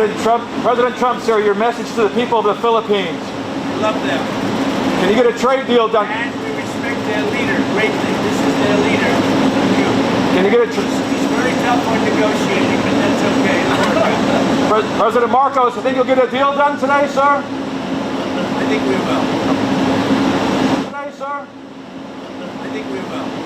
President Trump, sir, your message to the people of the Philippines. We love them. Can you get a trade deal done? And we respect their leader greatly. This is their leader. Thank you. Can you get a He's very tough on negotiating, but that's okay. President Marcos, you think you'll get a deal done today, sir? I think we will. Today, sir? I think we will.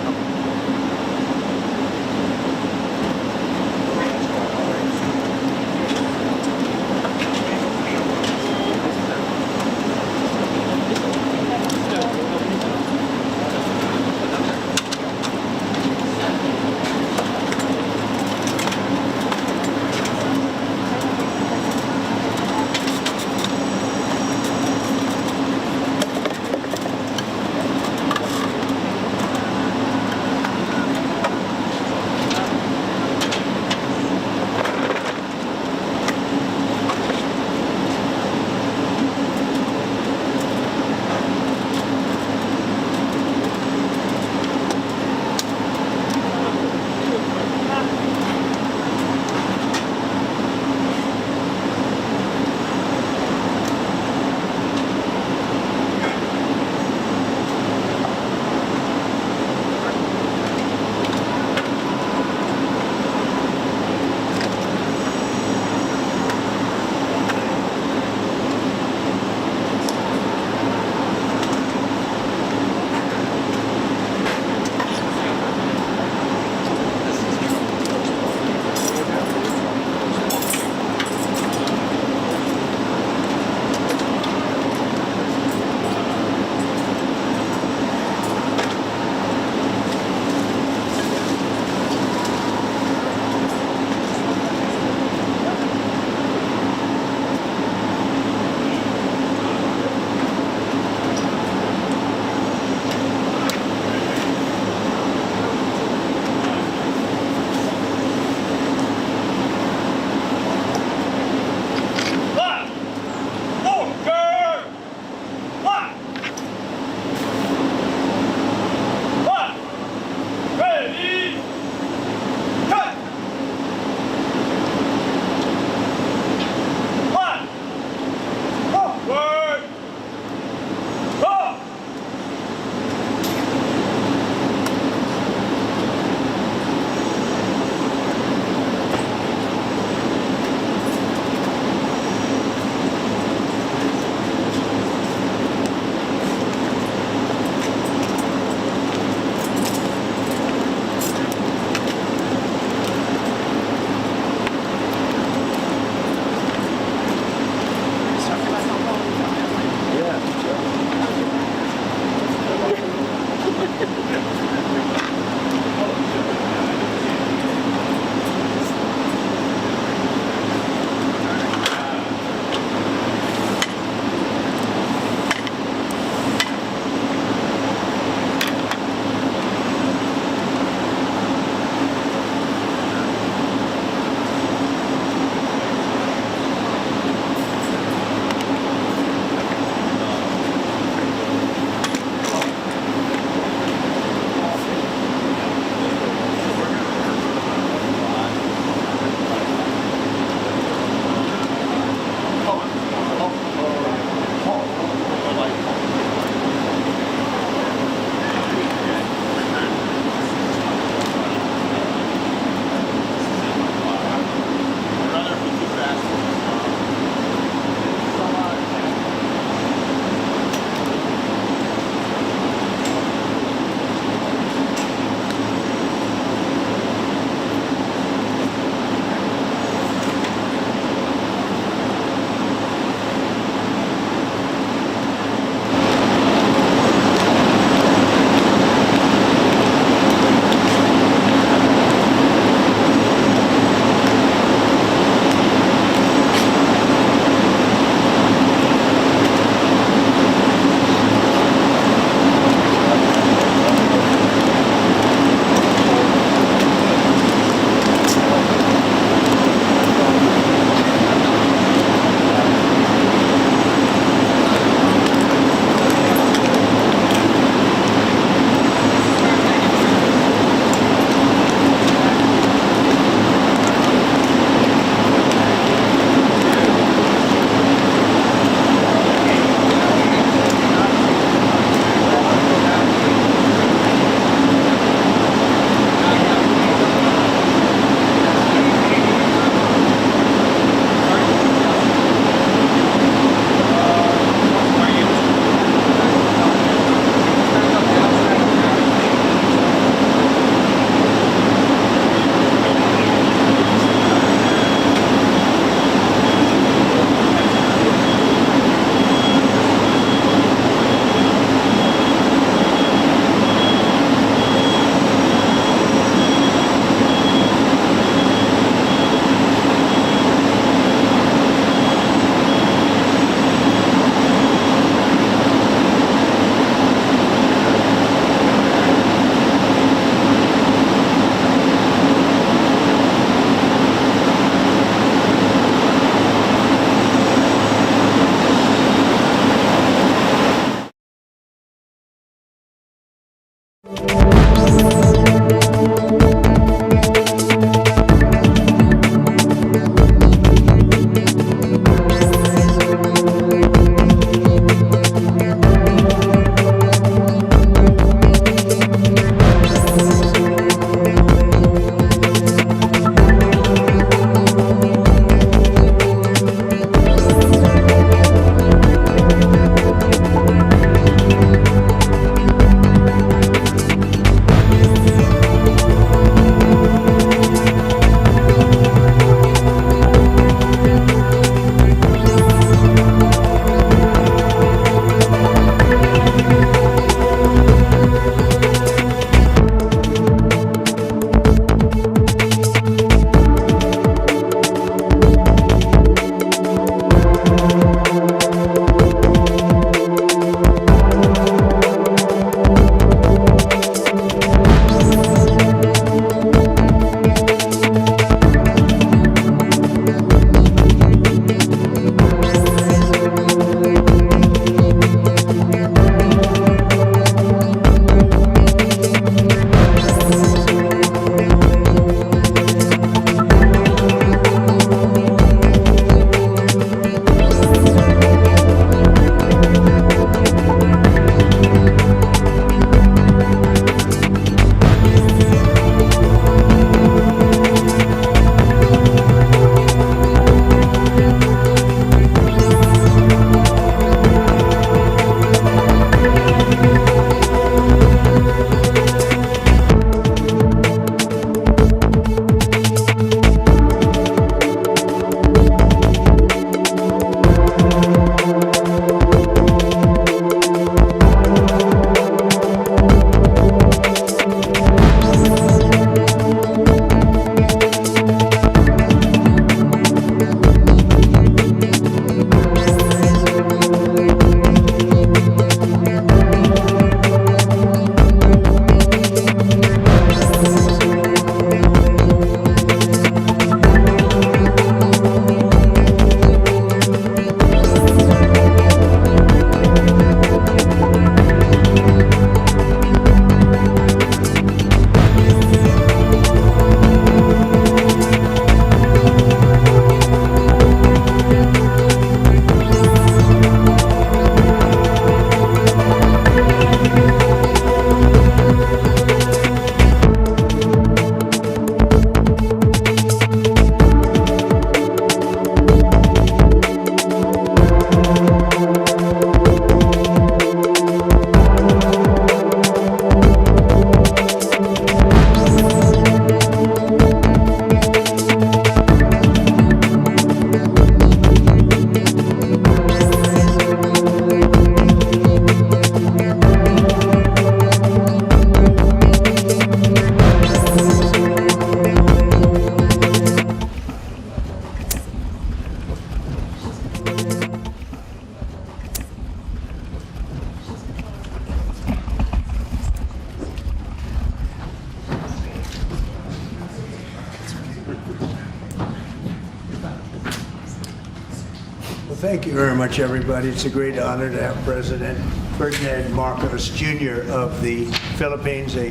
Thank you very much, everybody. It's a great honor to have President Ferdinand Marcos Jr. of the Philippines, a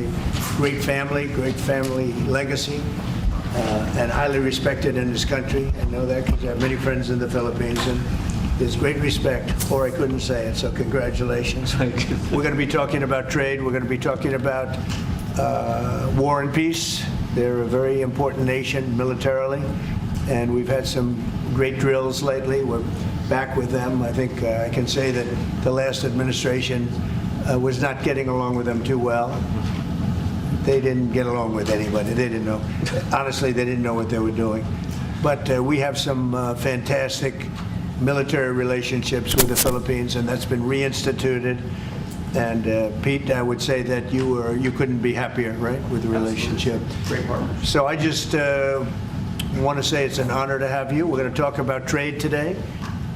great family legacy, and highly respected in this country. I know that because I have many friends in the Philippines, and there's great respect, or I couldn't say it, so congratulations. We're going to be talking about trade. We're going to be talking about war and peace. They're a very important nation militarily, and we've had some great drills lately. We're back with them. I think I can say that the last administration was not getting along with them too well. They didn't get along with anybody. They didn't know. Honestly, they didn't know what they were doing. But we have some fantastic military relationships with the Philippines, and that's been reinstituted. And Pete, I would say that you couldn't be happier, right, with the relationship. Great partner. So I just want to say it's an honor to have you. We're going to talk about trade today,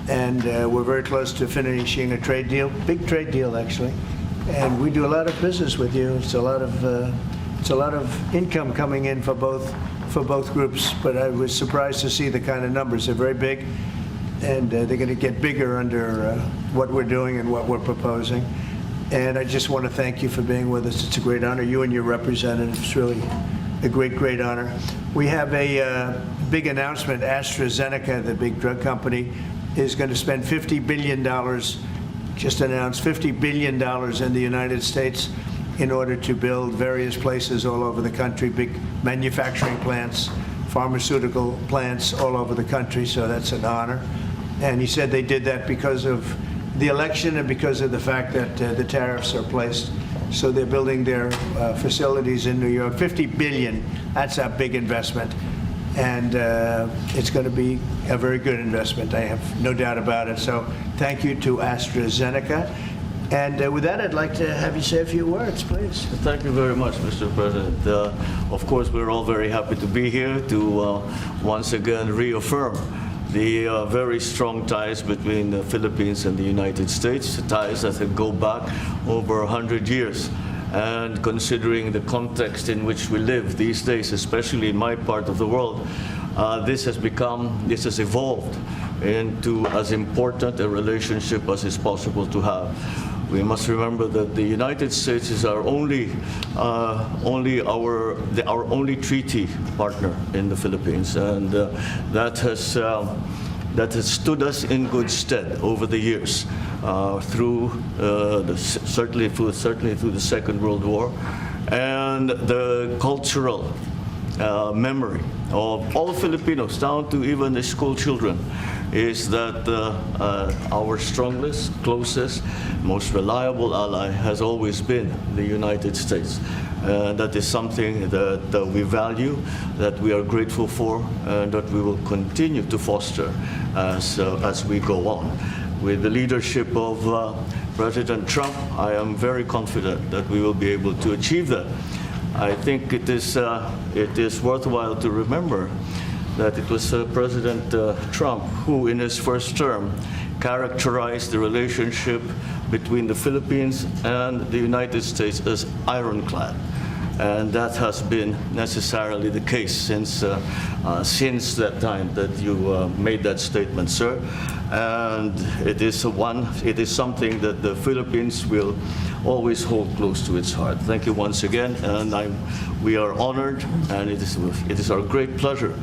and we're very close to finishing a trade deal, big trade deal actually. And we do a lot of business with you. It's a lot of income coming in for both groups. But I was surprised to see the kind of numbers. They're very big, and they're going to get bigger under what we're doing and what we're proposing. And I just want to thank you for being with us. It's a great honor. You and your representative. It's really a great honor. We have a big announcement. AstraZeneca, the big drug company, is going to spend $50 billion, just announced $50 billion in the United States in order to build various places all over the country, big manufacturing plants, pharmaceutical plants all over the country, so that's an honor. And he said they did that because of the election and because of the fact that the tariffs are placed. So they're building their facilities in New York. $50 billion, that's a big investment. And it's going to be a very good investment. I have no doubt about it. So thank you to AstraZeneca. And with that, I'd like to have you say a few words, please. Thank you very much, Mr. President. Of course, we're all very happy to be here to once again reaffirm the very strong ties between the Philippines and the United States, ties that go back over 100 years. And considering the context in which we live these days, especially in my part of the world, this has evolved into as important a relationship as is possible to have. We must remember that the United States is our only treaty partner in the Philippines, and that has stood us in good stead over the years, certainly through the Second World War, and the cultural memory of all Filipinos, down to even the school children, is that our strongest, closest, most reliable ally has always been the United States. That is something that we value, that we are grateful for, and that we will continue to foster as we go on. With the leadership of President Trump, I am very confident that we will be able to achieve that. I think it is worthwhile to remember that it was President Trump who, in his first term, characterized the relationship between the Philippines and the United States as ironclad. And that has been necessarily the case since that time that you made that statement, sir. And it is something that the Philippines will always hold close to its heart. Thank you once again, and we are honored, and it is our great pleasure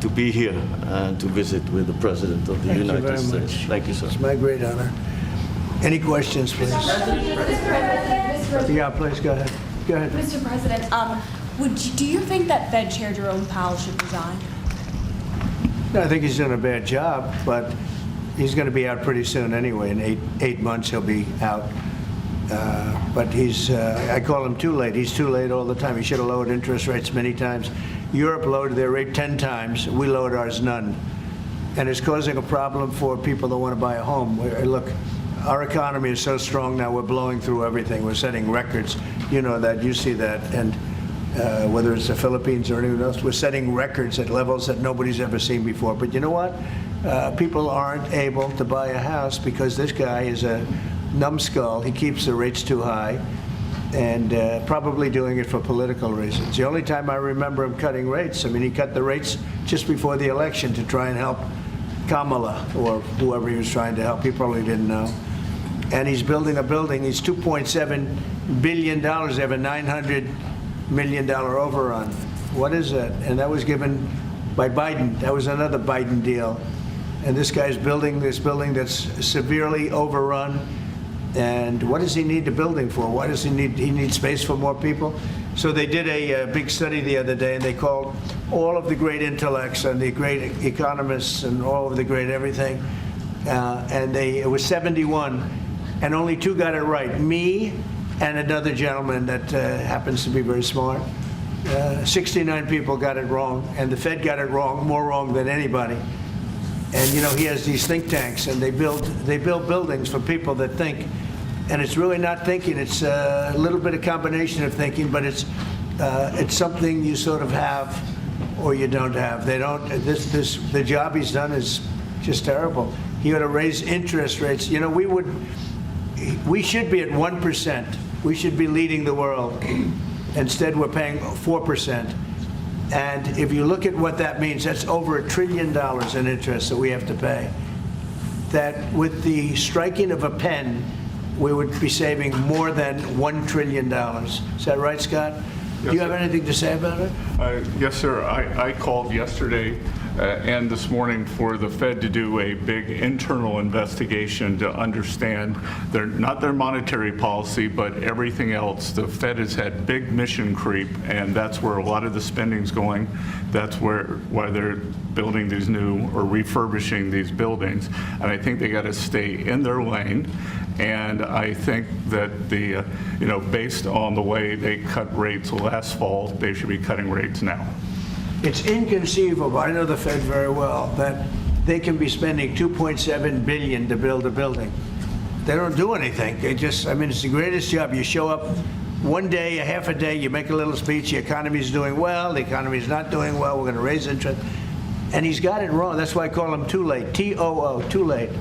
to be here and to visit with the President of the United States. Thank you, sir. It's my great honor. Any questions, please? Yeah, please, go ahead. Go ahead. Mr. President, do you think that Fed Chair Jerome Powell should resign? No, I think he's doing a bad job, but he's going to be out pretty soon anyway. In eight months, he'll be out. But I call him too late. He's too late all the time. He should have lowered interest rates many times. Europe lowered their rate 10 times. We lowered ours none. And it's causing a problem for people that want to buy a home. Look, our economy is so strong now, we're blowing through everything. We're setting records. You know that, you see that. And whether it's the Philippines or anyone else, we're setting records at levels that nobody's ever seen before. But you know what? People aren't able to buy a house because this guy is a numbskull. He keeps the rates too high, and probably doing it for political reasons. The only time I remember him cutting rates, I mean, he cut the rates just before the election to try and help Kamala or whoever he was trying to help. He probably didn't know. And he's building a building. He's $2.7 billion. They have a $900 million overrun. What is that? And that was given by Biden. That was another Biden deal. And this guy's building this building that's severely overrun. And what does he need the building for? Why does he need space for more people? So they did a big study the other day, and they called all of the great intellects and the great economists and all of the great everything. And it was 71, and only 2 got it right. Me and another gentleman that happens to be very smart. 69 people got it wrong, and the Fed got it wrong, more wrong than anybody. And you know, he has these think tanks, and they build buildings for people that think. And it's really not thinking. It's a little bit of combination of thinking, but it's something you sort of have or you don't have. They don't. The job he's done is just terrible. He ought to raise interest rates. You know, we should be at 1%. We should be leading the world. Instead, we're paying 4%. And if you look at what that means, that's over $1 trillion in interest that we have to pay. That with the striking of a pen, we would be saving more than $1 trillion. Is that right, Scott? Do you have anything to say about it? Yes, sir. I called yesterday and this morning for the Fed to do a big internal investigation to understand not their monetary policy, but everything else. The Fed has had big mission creep, and that's where a lot of the spending's going. That's why they're building these new or refurbishing these buildings. And I think they got to stay in their lane. And I think that based on the way they cut rates last fall, they should be cutting rates now. It's inconceivable, I know the Fed very well, that they can be spending $2.7 billion to build a building. They don't do anything. It's the greatest job. You show up one day, a half a day, you make a little speech, the economy's doing well, the economy's not doing well, we're going to raise interest. And he's got it wrong. That's why I call him too late, T-O-O, too late.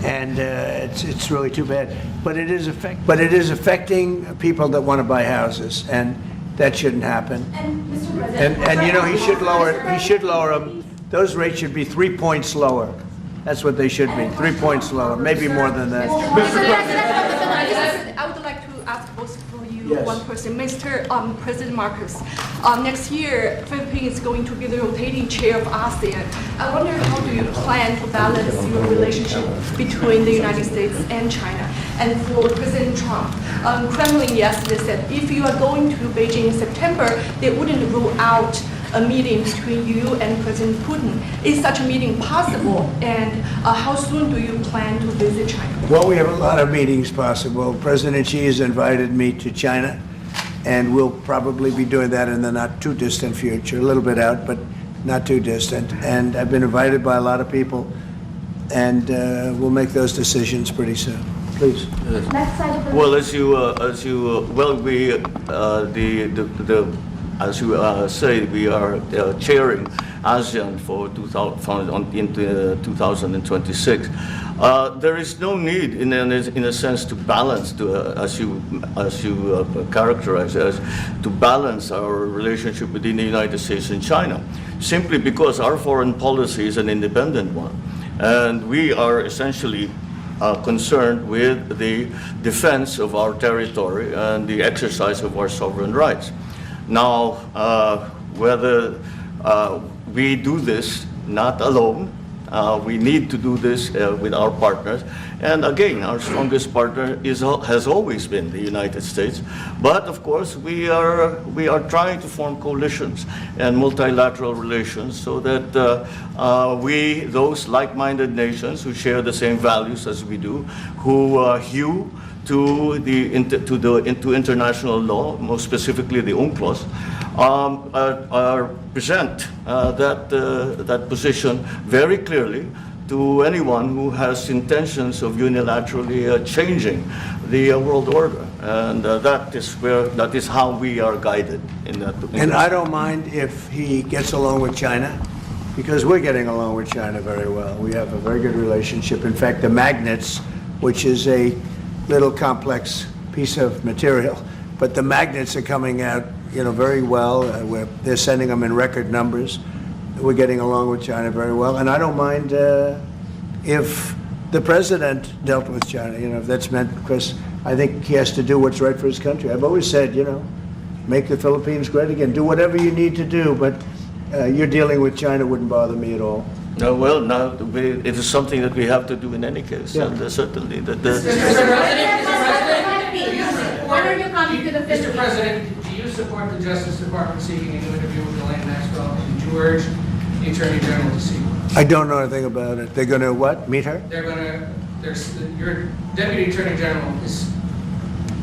And it's really too bad. But it is affecting people that want to buy houses, and that shouldn't happen. And Mr. President, And he should lower them. Those rates should be 3 points lower. That's what they should be, 3 points lower, maybe more than that. I would like to ask both of you Yes. one person. Mr. President Marcos, next year, Philippines is going to be the rotating chair of ASEAN. I wonder how do you plan to balance your relationship between the United States and China? And for President Trump, Kremlin yesterday said if you are going to Beijing in September, they wouldn't rule out a meeting between you and President Putin. Is such a meeting possible? And how soon do you plan to visit China? Well, we have a lot of meetings possible. President Xi has invited me to China, and we'll probably be doing that in the not too distant future, a little bit out, but not too distant. And I've been invited by a lot of people, and we'll make those decisions pretty soon. Please. Well, as you say, we are chairing ASEAN for 2026. There is no need, in a sense, to balance, as you characterize as, to balance our relationship between the United States and China, simply because our foreign policy is an independent one, and we are essentially concerned with the defense of our territory and the exercise of our sovereign rights. Now, whether we do this not alone, we need to do this with our partners. And again, our strongest partner has always been the United States. But of course, we are trying to form coalitions and multilateral relations so that those like-minded nations who share the same values as we do, who hew to international law, most specifically the UNCLOS, present that position very clearly to anyone who has intentions of unilaterally changing the world order, and that is how we are guided in that. And I don't mind if he gets along with China, because we're getting along with China very well. We have a very good relationship. In fact, the magnets, which is a little complex piece of material, but the magnets are coming out, very well. They're sending them in record numbers. We're getting along with China very well, and I don't mind if the president dealt with China. If that's meant, because I think he has to do what's right for his country. I've always said, make the Philippines great again. Do whatever you need to do, but you're dealing with China wouldn't bother me at all. No, well, now it is something that we have to do in any case, Yeah. and certainly that. Mr. President, do you support the Justice Department seeking a new interview with Ghislaine Maxwell? And do you urge the Attorney General to seek one? I don't know anything about it. They're going to what? Meet her? Your Deputy Attorney General has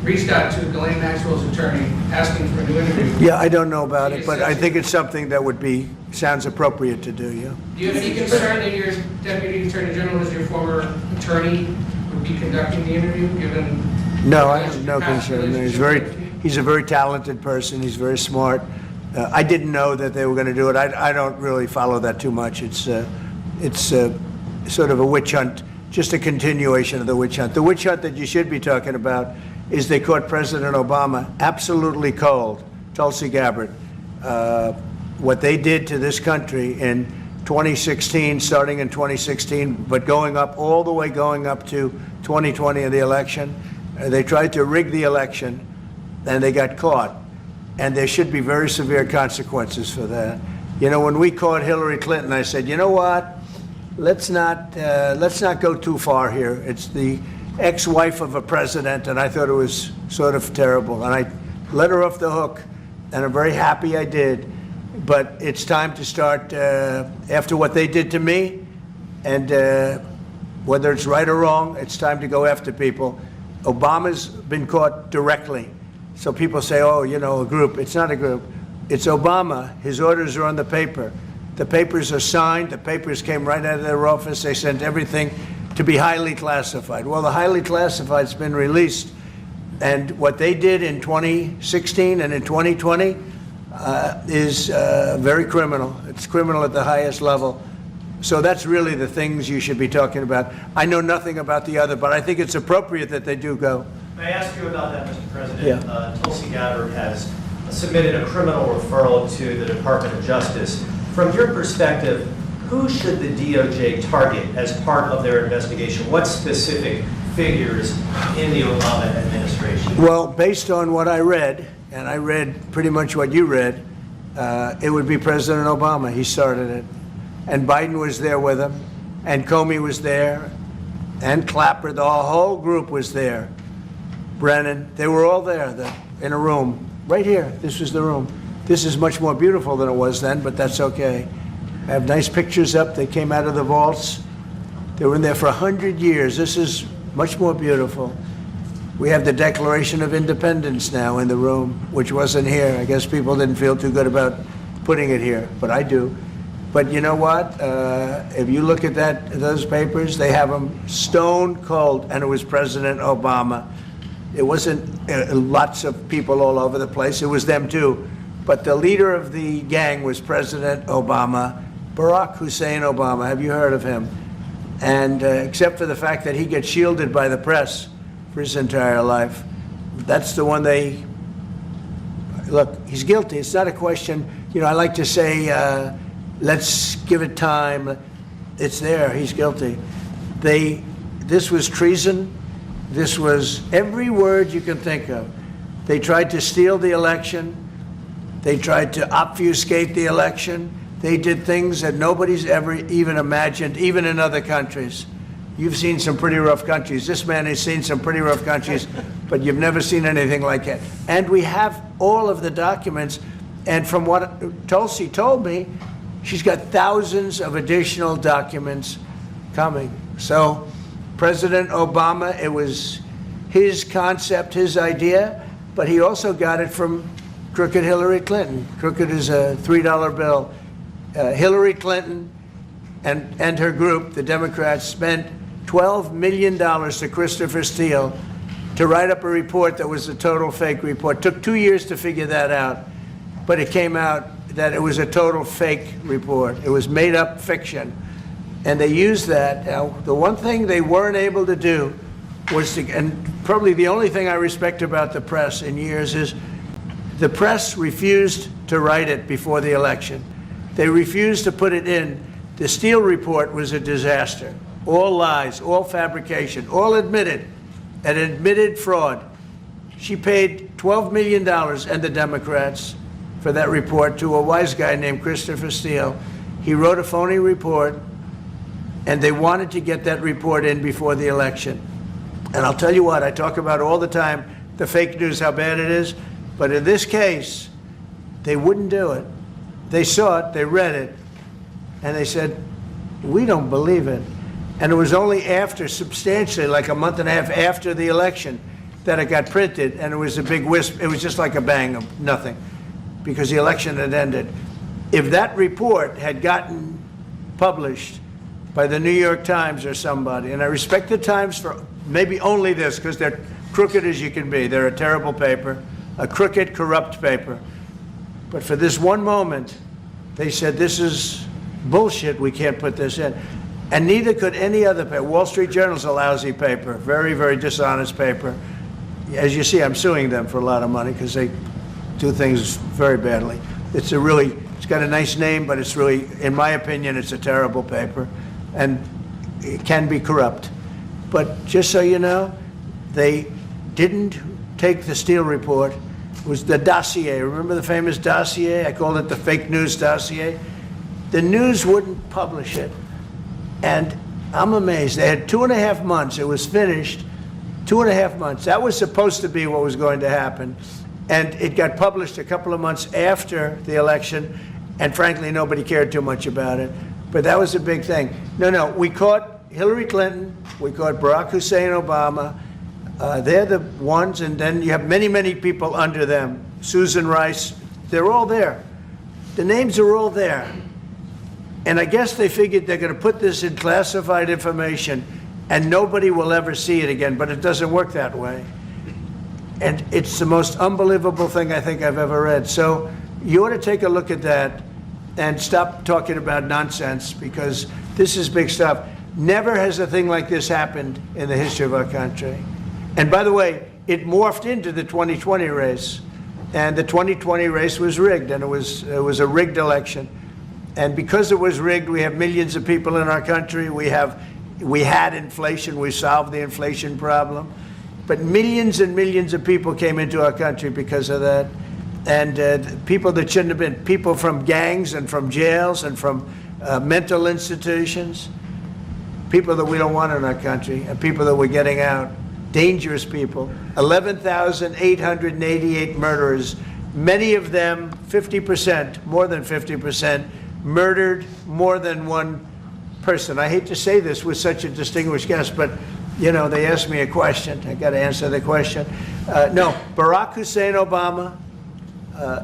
reached out to Ghislaine Maxwell's attorney asking for a new interview. Yeah, I don't know about it, but I think it's something that sounds appropriate to do, yeah. Do you have any concern that your Deputy Attorney General, as your former attorney, would be conducting the interview, given? No, I have no concern. He's a very talented person. He's very smart. I didn't know that they were going to do it. I don't really follow that too much. It's sort of a witch hunt, just a continuation of the witch hunt. The witch hunt that you should be talking about is they caught President Obama absolutely cold, Tulsi Gabbard. What they did to this country in 2016, starting in 2016, but going up to 2020 in the election. They tried to rig the election, and they got caught. And there should be very severe consequences for that. You know, when we caught Hillary Clinton, I said, you know what? Let's not go too far here. It's the ex-wife of a president, and I thought it was sort of terrible. And I let her off the hook, and I'm very happy I did. But it's time to start, after what they did to me, and whether it's right or wrong, it's time to go after people. Obama's been caught directly. So people say, oh, you know, a group. It's not a group. It's Obama. His orders are on the paper. The papers are signed. The papers came right out of their office. They sent everything to be highly classified. Well, the highly classified's been released. And what they did in 2016 and in 2020 is very criminal. It's criminal at the highest level. So that's really the things you should be talking about. I know nothing about the other, but I think it's appropriate that they do go. May I ask you about that, Mr. President? Yeah. Tulsi Gabbard has submitted a criminal referral to the Department of Justice. From your perspective, who should the DOJ target as part of their investigation? What specific figures in the Obama administration? Well, based on what I read, and I read pretty much what you read, it would be President Obama. He started it. And Biden was there with him, and Comey was there, and Clapper. The whole group was there. Brennan, they were all there in a room. Right here, this was the room. This is much more beautiful than it was then, but that's okay. I have nice pictures up. They came out of the vaults. They were in there for 100 years. This is much more beautiful. We have the Declaration of Independence now in the room, which wasn't here. I guess people didn't feel too good about putting it here, but I do. But you know what? If you look at those papers, they have them stone cold, and it was President Obama. It wasn't lots of people all over the place. It was them too. But the leader of the gang was President Obama, Barack Hussein Obama. Have you heard of him? And except for the fact that he gets shielded by the press for his entire life, that's the one they, look, he's guilty. It's not a question, you know, I like to say, let's give it time. It's there, he's guilty. This was treason. This was every word you can think of. They tried to steal the election. They tried to obfuscate the election. They did things that nobody's ever even imagined, even in other countries. You've seen some pretty rough countries. This man has seen some pretty rough countries, but you've never seen anything like it. And we have all of the documents. And from what Tulsi told me, she's got thousands of additional documents coming. So President Obama, it was his concept, his idea, but he also got it from crooked Hillary Clinton. Crooked is a $3 bill. Hillary Clinton and her group, the Democrats, spent $12 million to Christopher Steele to write up a report that was a total fake report. Took 2 years to figure that out, but it came out that it was a total fake report. It was made up fiction. And they used that. Now, the one thing they weren't able to do was to, and probably the only thing I respect about the press in years is the press refused to write it before the election. They refused to put it in. The Steele report was a disaster. All lies, all fabrication, all admitted, an admitted fraud. She paid $12 million, and the Democrats, for that report to a wise guy named Christopher Steele. He wrote a phony report, and they wanted to get that report in before the election. And I'll tell you what, I talk about all the time, the fake news, how bad it is. But in this case, they wouldn't do it. They saw it, they read it, and they said, we don't believe it. And it was only after, substantially, like a month and a half after the election, that it got printed, and it was a big wisp. It was just like a bang of nothing, because the election had ended. If that report had gotten published by the New York Times or somebody, and I respect the Times for maybe only this, because they're crooked as you can be. They're a terrible paper, a crooked, corrupt paper. But for this one moment, they said, this is bullshit, we can't put this in. And neither could any other paper. Wall Street Journal's a lousy paper, very, very dishonest paper. As you see, I'm suing them for a lot of money because they do things very badly. It's got a nice name, but it's really, in my opinion, it's a terrible paper, and it can be corrupt. But just so you know, they didn't take the Steele report. It was the dossier. Remember the famous dossier? I called it the fake news dossier. The news wouldn't publish it. And I'm amazed. They had 2.5 months. It was finished. 2.5 months. That was supposed to be what was going to happen. And it got published a couple of months after the election. And frankly, nobody cared too much about it. But that was a big thing. No, we caught Hillary Clinton. We caught Barack Hussein Obama. They're the ones. And then you have many, many people under them. Susan Rice. They're all there. The names are all there. And I guess they figured they're going to put this in classified information and nobody will ever see it again, but it doesn't work that way. And it's the most unbelievable thing I think I've ever read. So you ought to take a look at that and stop talking about nonsense, because this is big stuff. Never has a thing like this happened in the history of our country. And by the way, it morphed into the 2020 race. And the 2020 race was rigged, and it was a rigged election. And because it was rigged, we have millions of people in our country. We had inflation. We solved the inflation problem. But millions and millions of people came into our country because of that. And people that shouldn't have been, people from gangs and from jails and from mental institutions, people that we don't want in our country, and people that we're getting out, dangerous people. 11,888 murderers, many of them, 50%, more than 50%, murdered more than one person. I hate to say this with such a distinguished guest, but you know, they asked me a question. I got to answer the question. No, Barack Hussein Obama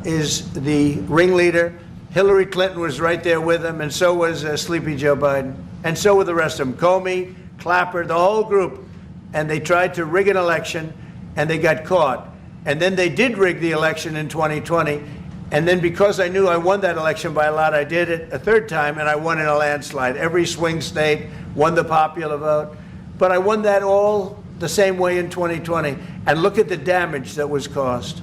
is the ringleader. Hillary Clinton was right there with him, and so was Sleepy Joe Biden, and so were the rest of them. Comey, Clapper, the whole group. And they tried to rig an election, and they got caught. And then they did rig the election in 2020. And then because I knew I won that election by a lot, I did it a third time, and I won in a landslide. Every swing state won the popular vote. But I won that all the same way in 2020. And look at the damage that was caused.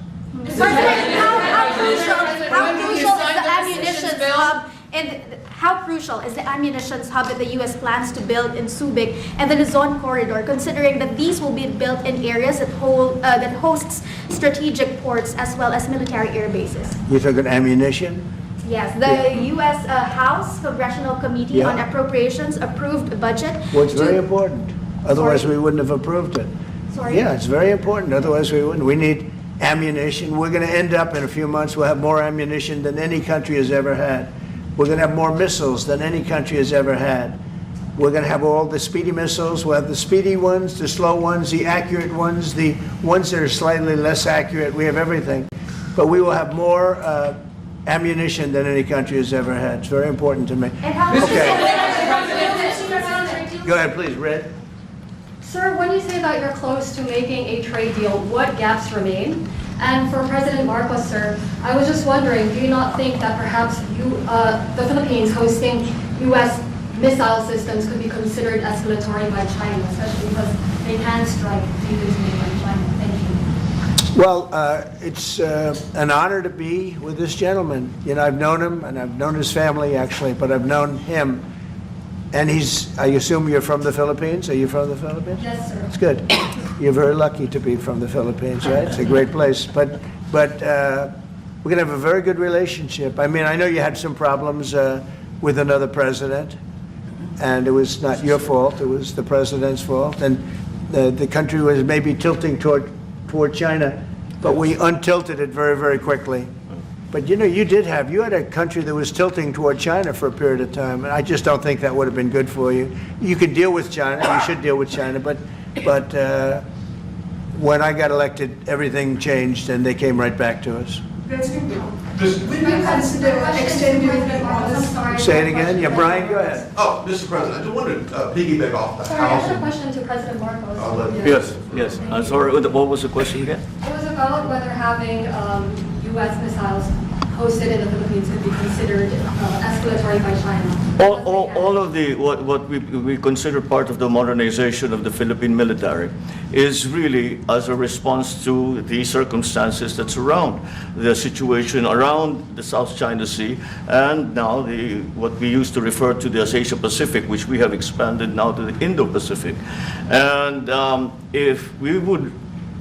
How crucial is the ammunition hub that the U.S. plans to build in Subic and the Luzon corridor, considering that these will be built in areas that hosts strategic ports as well as military air bases? You're talking ammunition? Yes, the U.S. House Congressional Committee on Appropriations approved a budget. Well, it's very important. Otherwise, we wouldn't have approved it. Sorry? Yeah, it's very important. Otherwise, we wouldn't. We need ammunition. We're going to end up in a few months, we'll have more ammunition than any country has ever had. We're going to have more missiles than any country has ever had. We're going to have all the speedy missiles. We'll have the speedy ones, the slow ones, the accurate ones, the ones that are slightly less accurate. We have everything. But we will have more ammunition than any country has ever had. It's very important to me. Okay. Go ahead, please, Red. Sir, when you say that you're close to making a trade deal, what gaps remain? And for President Marcos, sir, I was just wondering, do you not think that perhaps the Philippines hosting U.S. missile systems could be considered escalatory by China, especially because they can strike defensively by China? Thank you. Well, it's an honor to be with this gentleman. You know, I've known him, and I've known his family, actually, but I've known him. And I assume you're from the Philippines? Are you from the Philippines? Yes, sir. It's good. You're very lucky to be from the Philippines, right? It's a great place. But we're going to have a very good relationship. I mean, I know you had some problems with another president, and it was not your fault. It was the president's fault. And the country was maybe tilting toward China, but we untilted it very, very quickly. But you know, you had a country that was tilting toward China for a period of time, and I just don't think that would have been good for you. You can deal with China, you should deal with China, but when I got elected, everything changed, and they came right back to us. Say it again? Yeah, Brian, go ahead. Oh, Mr. President, I just wanted to piggyback off the Sorry, I have a housing. question to President Marcos. Yes. I'm sorry, what was the question again? It was about whether having U.S. missiles hosted in the Philippines could be considered escalatory by China? All of the what we consider part of the modernization of the Philippine military is really as a response to the circumstances that surround the situation around the South China Sea, and now what we used to refer to as Asia Pacific, which we have expanded now to the Indo-Pacific. And if we would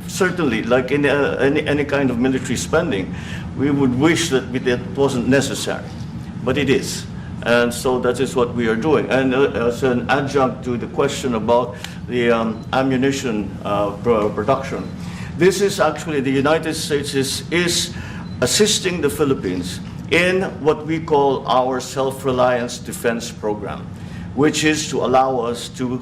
certainly, like in any kind of military spending, we would wish that it wasn't necessary, but it is. And so that is what we are doing. And as an adjunct to the question about the ammunition production, this is actually the United States is assisting the Philippines in what we call our self-reliance defense program, which is to allow us to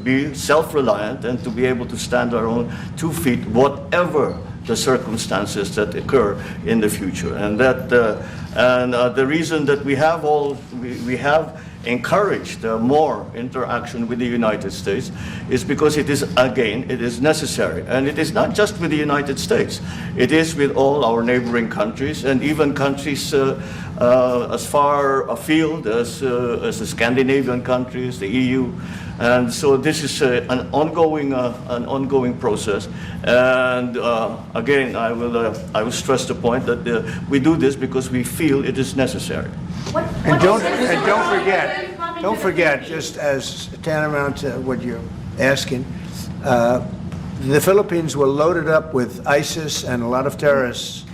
be self-reliant and to be able to stand our own 2 feet, whatever the circumstances that occur in the future. And that the reason that we have encouraged more interaction with the United States is because it is necessary. And it is not just with the United States. It is with all our neighboring countries, and even countries as far afield as the Scandinavian countries, the EU. And so this is an ongoing process. And again, I will stress the point that we do this because we feel it is necessary. And don't forget, just as tantamount to what you're asking, the Philippines were loaded up with ISIS and a lot of terrorists,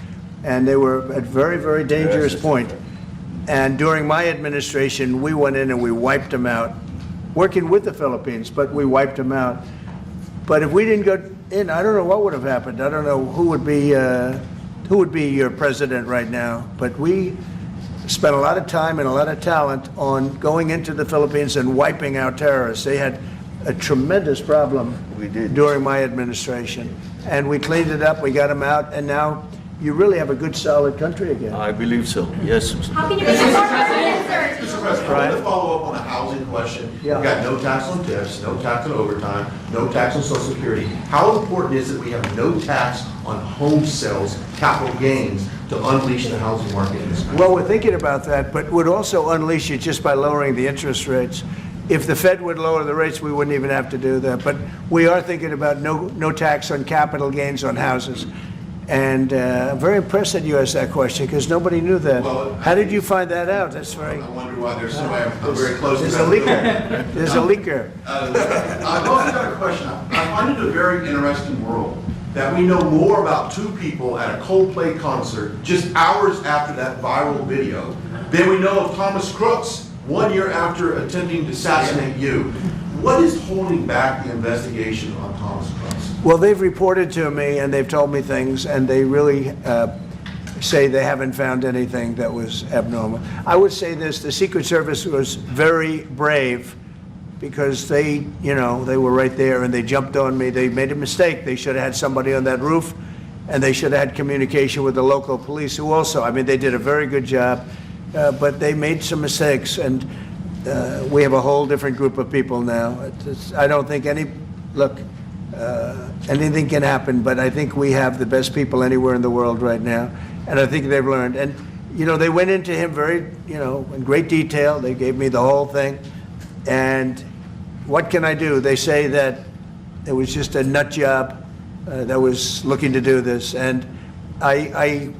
and they were at a very, very dangerous point. And during my administration, we went in and we wiped them out, working with the Philippines, but we wiped them out. But if we didn't go in, I don't know what would have happened. I don't know who would be your president right now. But we spent a lot of time and a lot of talent on going into the Philippines and wiping out terrorists. They had a tremendous problem during my administration. And we cleaned it up, we got them out, and now you really have a good, solid country again. I believe so, yes. How can you make it more president, Mr. President, I want to follow up on the housing question. Yeah. We've got no tax on tips, no tax on overtime, no tax on Social Security. How important is it we have no tax on home sales, capital gains, to unleash the housing market in this country? Well, we're thinking about that, but would also unleash it just by lowering the interest rates. If the Fed would lower the rates, we wouldn't even have to do that. But we are thinking about no tax on capital gains on houses. And I'm very impressed that you asked that question, because nobody knew that. Well, how did you find that out? That's very... I wonder why there's somebody I'm very close to. There's a leaker. There's a leaker. I've also got a question. I find it a very interesting world that we know more about two people at a Coldplay concert just hours after that viral video than we know of Thomas Crooks 1 year after attempting to assassinate you. What is holding back the investigation on Thomas Crooks? Well, they've reported to me, and they've told me things, and they really say they haven't found anything that was abnormal. I would say this: the Secret Service was very brave, because they were right there, and they jumped on me. They made a mistake. They should have had somebody on that roof, and they should have had communication with the local police, who also, they did a very good job, but they made some mistakes, and we have a whole different group of people now. I don't think anything can happen, but I think we have the best people anywhere in the world right now, and I think they've learned. And they went into him very, in great detail. They gave me the whole thing, and what can I do? They say that it was just a nut job that was looking to do this, and I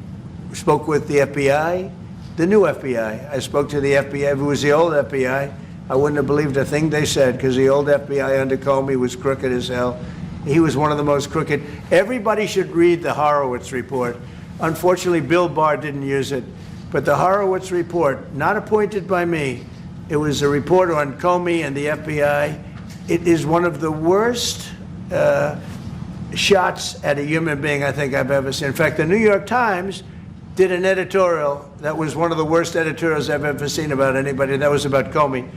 spoke with the FBI, the new FBI. I spoke to the FBI. If it was the old FBI, I wouldn't have believed a thing they said, because the old FBI under Comey was crooked as hell. He was one of the most crooked. Everybody should read the Horowitz report. Unfortunately, Bill Barr didn't use it. But the Horowitz report, not appointed by me, it was a report on Comey and the FBI. It is one of the worst shots at a human being I think I've ever seen. In fact, the New York Times did an editorial that was one of the worst editorials I've ever seen about anybody. That was about Comey.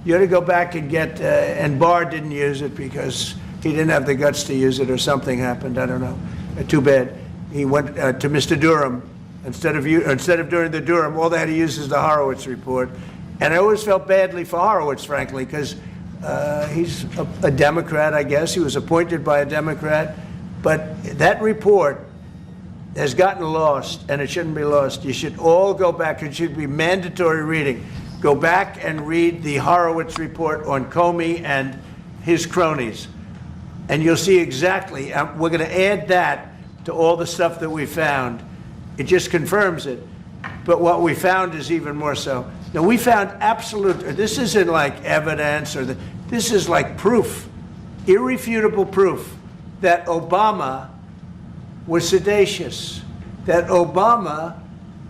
You ought to go back and get, and Barr didn't use it because he didn't have the guts to use it, or something happened, I don't know. Too bad. He went to Mr. Durham. Instead of doing the Durham, all they had to use is the Horowitz report. And I always felt badly for Horowitz, frankly, because he's a Democrat, I guess. He was appointed by a Democrat. But that report has gotten lost, and it shouldn't be lost. You should all go back. It should be mandatory reading. Go back and read the Horowitz report on Comey and his cronies, and you'll see exactly. We're going to add that to all the stuff that we found. It just confirms it. But what we found is even more so. Now, we found absolute, this isn't like evidence, this is like proof, irrefutable proof that Obama was seditious, that Obama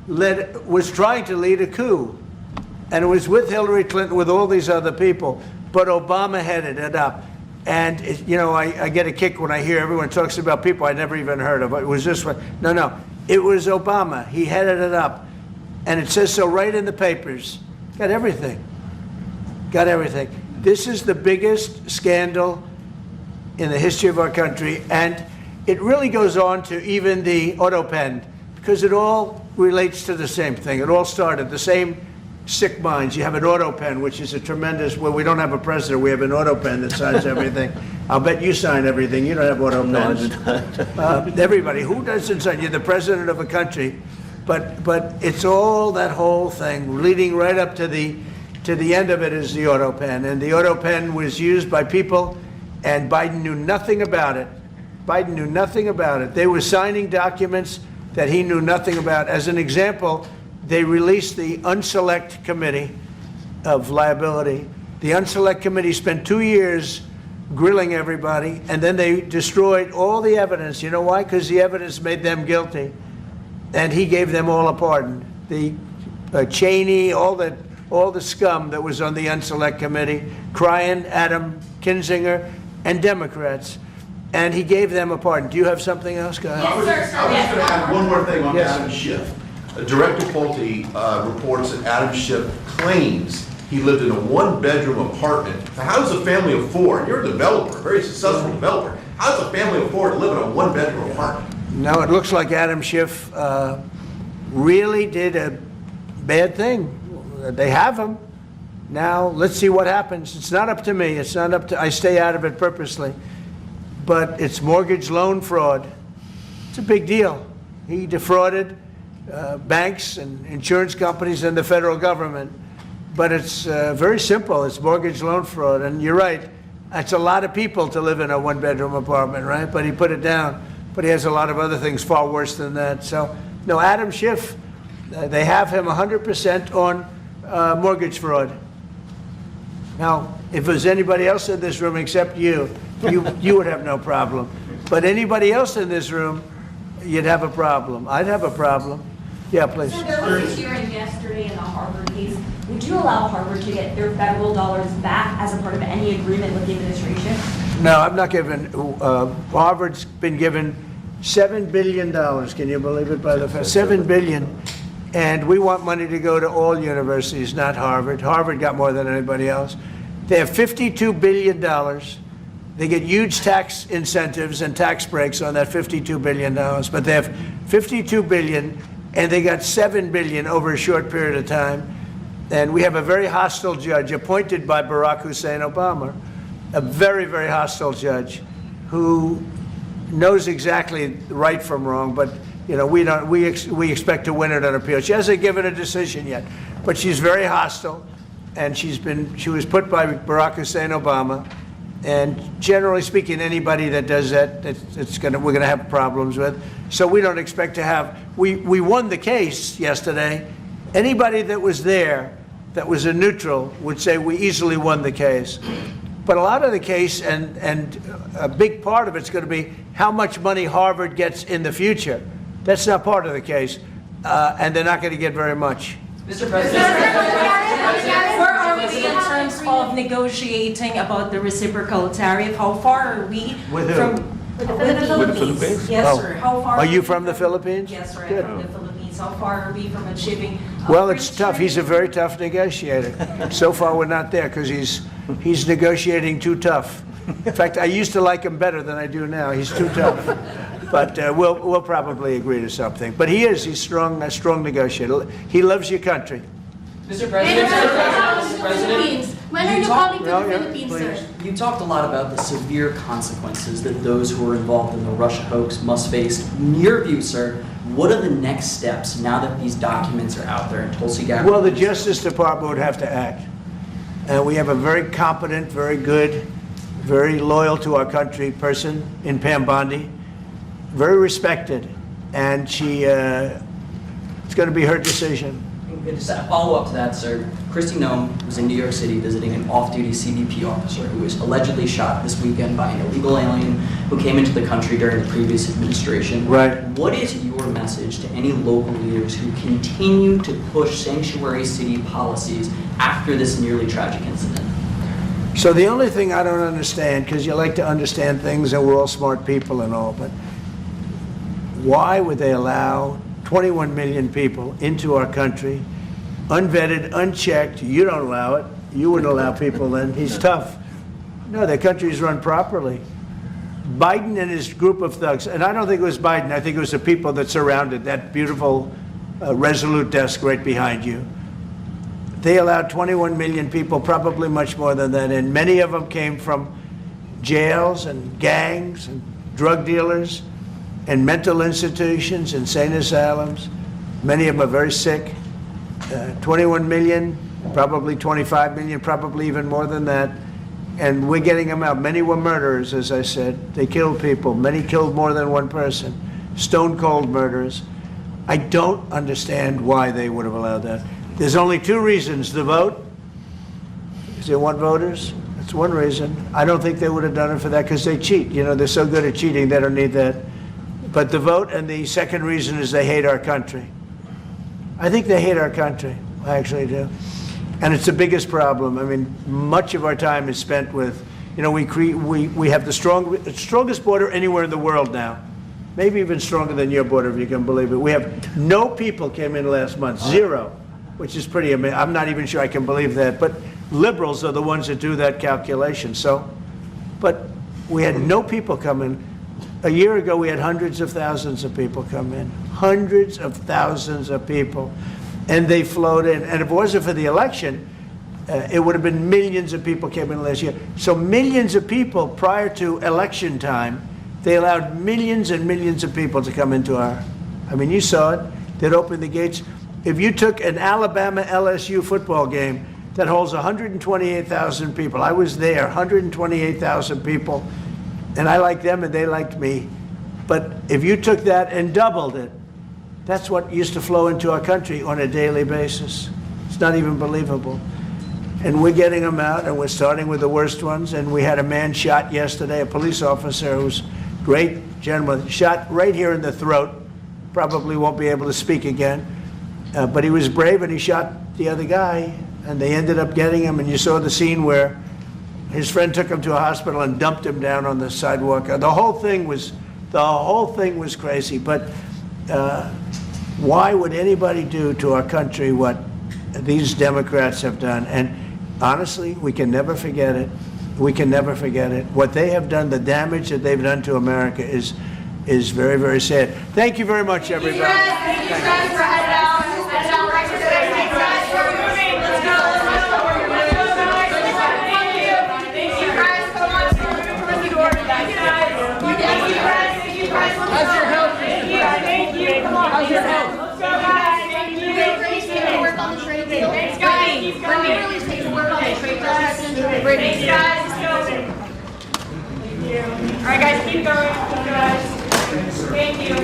was trying to lead a coup. And it was with Hillary Clinton, with all these other people, but Obama headed it up. And, you know, I get a kick when I hear everyone talks about people I never even heard of. It was this one. No, it was Obama. He headed it up. And it says so right in the papers. Got everything. Got everything. This is the biggest scandal in the history of our country. And it really goes on to even the auto pen, because it all relates to the same thing. It all started, the same sick minds. You have an auto pen, which is a tremendous, well, we don't have a president, we have an auto pen that signs everything. I'll bet you sign everything. You don't have auto pens. Everybody, who doesn't sign? You're the president of a country. But it's all that whole thing, leading right up to the end of it is the auto pen. And the auto pen was used by people, and Biden knew nothing about it. Biden knew nothing about it. They were signing documents that he knew nothing about. As an example, they released the Unselect Committee of Liability. The Unselect Committee spent 2 years grilling everybody, and then they destroyed all the evidence. You know why? Because the evidence made them guilty. And he gave them all a pardon. The Cheney, all the scum that was on the Unselect Committee, Cryan, Adam Kinzinger, and Democrats. And he gave them a pardon. Do you have something else? Go ahead. I was just going to add one more thing on Adam Schiff. Director Pulte reports that Adam Schiff claims he lived in a one-bedroom apartment. Now, how does a family of four, and you're a developer, a very successful developer, how does a family of four live in a one-bedroom apartment? No, it looks like Adam Schiff really did a bad thing. They have him. Now, let's see what happens. It's not up to me. It's not up to, I stay out of it purposely. But it's mortgage loan fraud. It's a big deal. He defrauded banks and insurance companies and the federal government. But it's very simple. It's mortgage loan fraud. And you're right. It's a lot of people to live in a one-bedroom apartment, right? But he put it down. But he has a lot of other things far worse than that. So, no, Adam Schiff, they have him 100% on mortgage fraud. Now, if there's anybody else in this room except you would have no problem. But anybody else in this room, you'd have a problem. I'd have a problem. Yeah, please. So there was a hearing yesterday in the Harvard case. Would you allow Harvard to get their federal dollars back as a part of any agreement with the administration? No, I'm not giving. Harvard's been given $7 billion. Can you believe it? By the $7 billion, and we want money to go to all universities, not Harvard. Harvard got more than anybody else. They have $52 billion. They get huge tax incentives and tax breaks on that $52 billion. But they have $52 billion, and they got $7 billion over a short period of time. And we have a very hostile judge appointed by Barack Hussein Obama, a very, very hostile judge who knows exactly right from wrong, but you know, we expect to win it on appeal. She hasn't given a decision yet, but she's very hostile, and she was put by Barack Hussein Obama, and generally speaking, anybody that does that, we're gonna have problems with. So we don't expect to have. We won the case yesterday. Anybody that was there, that was a neutral, would say we easily won the case. But a lot of the case, and a big part of it's going to be how much money Harvard gets in the future. That's not part of the case, and they're not going to get very much. Mr. President, where are we in terms of negotiating about the reciprocal tariff? How far are we With who? from With the Philippines? Yes, sir. How far Are you from the Philippines? Yes, sir. Good. I'm from the Philippines. How far are we from achieving? Well, it's tough. He's a very tough negotiator. So far, we're not there because he's negotiating too tough. In fact, I used to like him better than I do now. He's too tough. But we'll probably agree to something. But he's a strong negotiator. He loves your country. Mr. President, when are you coming to the Philippines, sir? You talked a lot about the severe consequences that those who were involved in the Russia hoax must face. In your view, sir, What are the next steps now that these documents are out there and Tulsi Gabbard? Well, the Justice Department would have to act. And we have a very competent, very good, very loyal to our country person in Pam Bondi, very respected. And it's going to be her decision. Just a follow-up to that, sir. Kristi Noem was in New York City visiting an off-duty CBP officer who was allegedly shot this weekend by an illegal alien who came into the country during the previous administration. Right. What is your message to any local leaders who continue to push sanctuary city policies after this nearly tragic incident? So the only thing I don't understand, because you like to understand things and we're all smart people and all, but why would they allow 21 million people into our country, unvetted, unchecked? You don't allow it. You wouldn't allow people then. He's tough. No, their country's run properly. Biden and his group of thugs, and I don't think it was Biden, I think it was the people that surrounded that beautiful Resolute desk right behind you. They allowed 21 million people, probably much more than that, and many of them came from jails and gangs and drug dealers and mental institutions, insane asylums. Many of them are very sick. 21 million, probably 25 million, probably even more than that. And we're getting them out. Many were murderers, as I said. They killed people. Many killed more than one person. Stone cold murderers. I don't understand why they would have allowed that. There's only two reasons: the vote, because they want voters. That's one reason. I don't think they would have done it for that, because they cheat. You know, they're so good at cheating, they don't need that. But the vote, and the second reason is they hate our country. I think they hate our country. I actually do. And it's the biggest problem. I mean, much of our time is spent with, you know, we have the strongest border anywhere in the world now. Maybe even stronger than your border, if you can believe it. We have no people came in last month, zero, which is pretty amazing. I'm not even sure I can believe that. But liberals are the ones that do that calculation. So, but we had no people come in. A year ago, we had hundreds of thousands of people come in. Hundreds of thousands of people. And they flowed in. And if it wasn't for the election, it would have been millions of people came in last year. So millions of people prior to election time, they allowed millions and millions of people to come into our, I mean, you saw it. They'd open the gates. If you took an Alabama-LSU football game that holds 128,000 people, I was there, 128,000 people, and I liked them and they liked me. But if you took that and doubled it, that's what used to flow into our country on a daily basis. It's not even believable. And we're getting them out, and we're starting with the worst ones. And we had a man shot yesterday, a police officer who's a great gentleman, shot right here in the throat. Probably won't be able to speak again. But he was brave, and he shot the other guy, and they ended up getting him. And you saw the scene where his friend took him to a hospital and dumped him down on the sidewalk. The whole thing was crazy. But why would anybody do to our country what these Democrats have done? And honestly, we can never forget it. We can never forget it. What they have done, the damage that they've done to America is very, very sad. Thank you very much, everybody. Thank you guys for heading out. Heading out right today. Thank you guys for moving. Let's go. Thank you guys so much for moving from the door. Thank you guys. Thank you guys. Thank you guys. How's your health? Thank you. Thank you. Come on. How's your health? Let's go, guys. Thank you. Work on the trade deal. Thanks, guys. Keep going. Let me really take to work on the trade deal. Thanks, guys. Let's go. Thank you. All right, guys. Keep going. Thank you, guys. Thank you.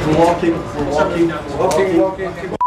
We're walking.